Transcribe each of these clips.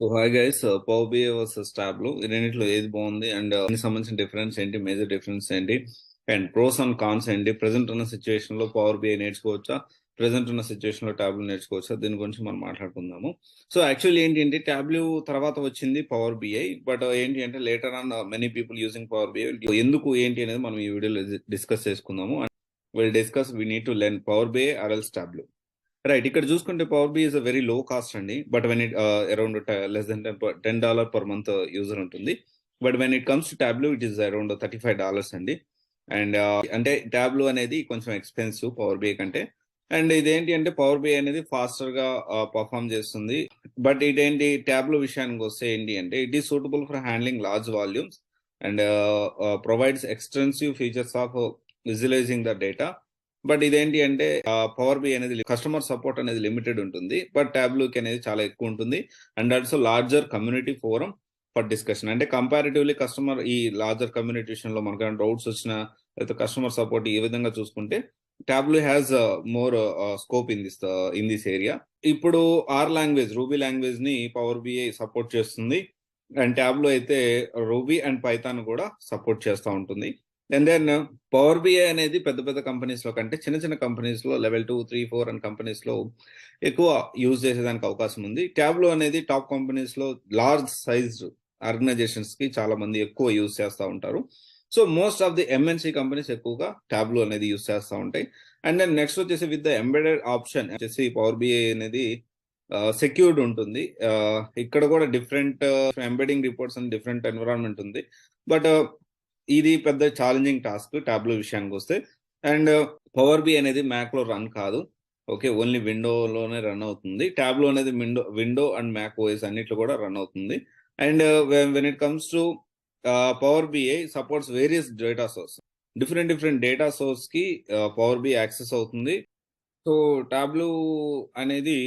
So hi guys, Powerbi versus Tableau ఈ రెండిట్లో ఏది బాగుంది అండ్ దీనికి సంబంధించిన డిఫరెన్స్ ఏంటి, మేజర్ డిఫరెన్స్ ఏంటి అండ్ ప్రోస్ అండ్ కాన్స్ ఏంటి, ప్రెసెంట్ ఉన్న సిచ్యువేషన్ లో Powerbi నేర్చుకోవచ్చా, ప్రెసెంట్ ఉన్న సిచ్యువేషన్ లో Tableau నేర్చుకోవచ్చా, దీని గురించి మనం మాట్లాడుకుందాము. సో యాక్చువల్లీ ఏంటి అంటే Tableau తర్వాత వచ్చింది Powerbi, బట్ ఏంటి అంటే later on many people using Powerbi. ఎందుకు ఏంటి అనేది మనం ఈ వీడియోలో డిస్కస్ చేసుకుందాము. Will discuss we need to learn Powerbi or else Tableau. Right, ఇక్కడ చూసుకుంటే Powerbi is a very low cost అండి. But when it around less than $10 per month user ఉంటుంది. But when it comes to Tableau it is around $35 అండి. And అంటే Tableau అనేది కొంచెం expensive Powerbi కంటే. And ఇదేంటి అంటే Powerbi అనేది ఫాస్టర్ గా పర్ఫామ్ చేస్తుంది. బట్ ఇదేంటి Tableau విషయానికి వస్తే ఏంటి అంటే it is suitable for handling large volumes and provides extensive features of visualising the data. But ఇదేంటి అంటే Powerbi అనేది కస్టమర్ సపోర్ట్ అనేది లిమిటెడ్ ఉంటుంది. బట్ Tableau కి అనేది చాలా ఎక్కువ ఉంటుంది. And also larger community forum for discussion. అంటే కంపారిటివ్లీ కస్టమర్ ఈ లార్జర్ కమ్యూనికేషన్ లో మనకు డౌట్స్ వచ్చినా లేకపోతే కస్టమర్ సపోర్ట్ ఈ విధంగా చూసుకుంటే Tableau has more scope in this area. ఇప్పుడు రూబీ లాంగ్వేజ్ ని Powerbi సపోర్ట్ చేస్తుంది. అండ్ Tableau అయితే రూబీ అండ్ పైథాన్ కూడా సపోర్ట్ చేస్తూ ఉంటుంది. అండ్ దెన్ Powerbi అనేది పెద్ద పెద్ద కంపెనీస్ లో కంటే చిన్న చిన్న కంపెనీస్ లో లెవెల్ 2, 3, 4 అండ్ కంపెనీస్ లో ఎక్కువ యూజ్ చేసేదానికి అవకాశం ఉంది. Tableau అనేది టాప్ కంపెనీస్ లో లార్జ్ సైజ్ ఆర్గనైజేషన్స్ కి చాలా మంది ఎక్కువ యూజ్ చేస్తూ ఉంటారు. So most of the MNC companies ఎక్కువగా Tableau అనేది యూజ్ చేస్తూ ఉంటాయి. అండ్ దెన్ నెక్స్ట్ వచ్చేసి విత్ ద ఎంబెడెడ్ ఆప్షన్ వచ్చేసి Powerbi అనేది సెక్యూర్డ్ ఉంటుంది. ఇక్కడ కూడా different embedding reports and different environment ఉంది. బట్ ఇది పెద్ద ఛాలెంజింగ్ టాస్క్ Tableau విషయానికి వస్తే. అండ్ Powerbi అనేది మ్యాక్ లో రన్ కాదు. ఓకే, ఓన్లీ విండోలోనే రన్ అవుతుంది. Tableau అనేది విండో అండ్ మ్యాక్ ఓఎస్ అన్నిట్లో కూడా రన్ అవుతుంది. And when it comes to Powerbi supports various data source, different data source కి Powerbi యాక్సెస్ అవుతుంది. సో Tableau అనేది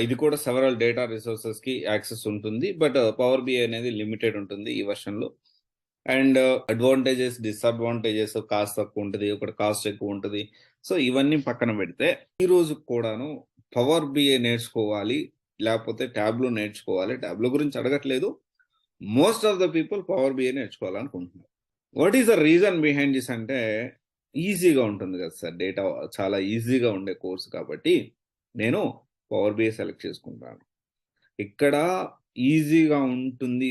ఇది కూడా సెవరల్ డేటా రిసోర్సెస్ కి యాక్సెస్ ఉంటుంది. బట్ Powerbi అనేది లిమిటెడ్ ఉంటుంది ఈ వర్షన్ లో. అండ్ అడ్వాంటేజెస్, డిసడ్వాంటేజెస్, కాస్ట్ తక్కువ ఉంటుంది, ఒకటి కాస్ట్ ఎక్కువ ఉంటుంది. సో ఇవన్నీ పక్కన పెడితే ఈ రోజు కూడాను Powerbi నేర్చుకోవాలి లేకపోతే Tableau నేర్చుకోవాలి. Tableau గురించి అడగట్లేదు, most of the people Powerbi నేర్చుకోవాలనుకుంటున్నారు. What is the reason behind this అంటే ఈజీగా ఉంటుంది కదా సార్, డేటా చాలా ఈజీగా ఉండే కోర్స్ కాబట్టి నేను Powerbi సెలెక్ట్ చేసుకుంటాను. ఇక్కడ ఈజీగా ఉంటుంది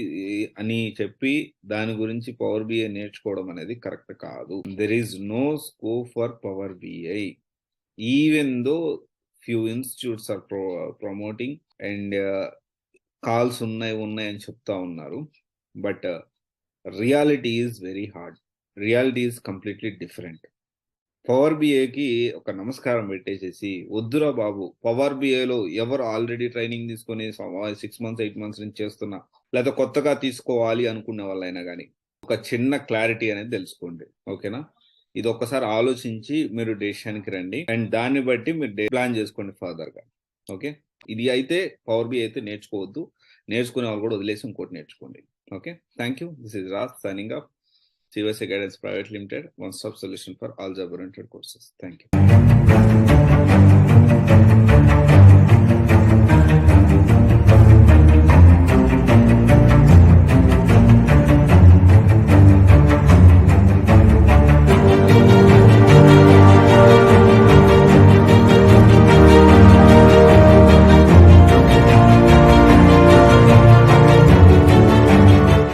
అని చెప్పి దాని గురించి Powerbi నేర్చుకోవడం అనేది కరెక్ట్ కాదు. There is no scope for Powerbi even though few institutes are promoting and calls ఉన్నాయి అని చెప్తా ఉన్నారు. But reality is very hard. Reality is completely different. Powerbiకి ఒక నమస్కారం పెట్టేసేసి వద్దురా బాబు, Powerbiలో ఎవరు ఆల్రెడీ ట్రైనింగ్ తీసుకొని 6 months 8 months నుంచి చేస్తున్నా లేదా కొత్తగా తీసుకోవాలి అనుకునే వాళ్ళైనా కానీ ఒక చిన్న క్లారిటీ అనేది తెలుసుకోండి. ఓకేనా, ఇది ఒక్కసారి ఆలోచించి మీరు డెసిషన్కి రండి అండ్ దాన్ని బట్టి మీరు ప్లాన్ చేసుకోండి ఫర్దర్ గా. ఓకే, ఇది అయితే Powerbi అయితే నేర్చుకోవద్దు, నేర్చుకునే వాళ్ళు కూడా వదిలేసి ఇంకోటి నేర్చుకోండి. Okay, thank you. This is Raj signing off. CYC Guidance Private Limited, one-stop solution for all job-oriented courses. Thank you.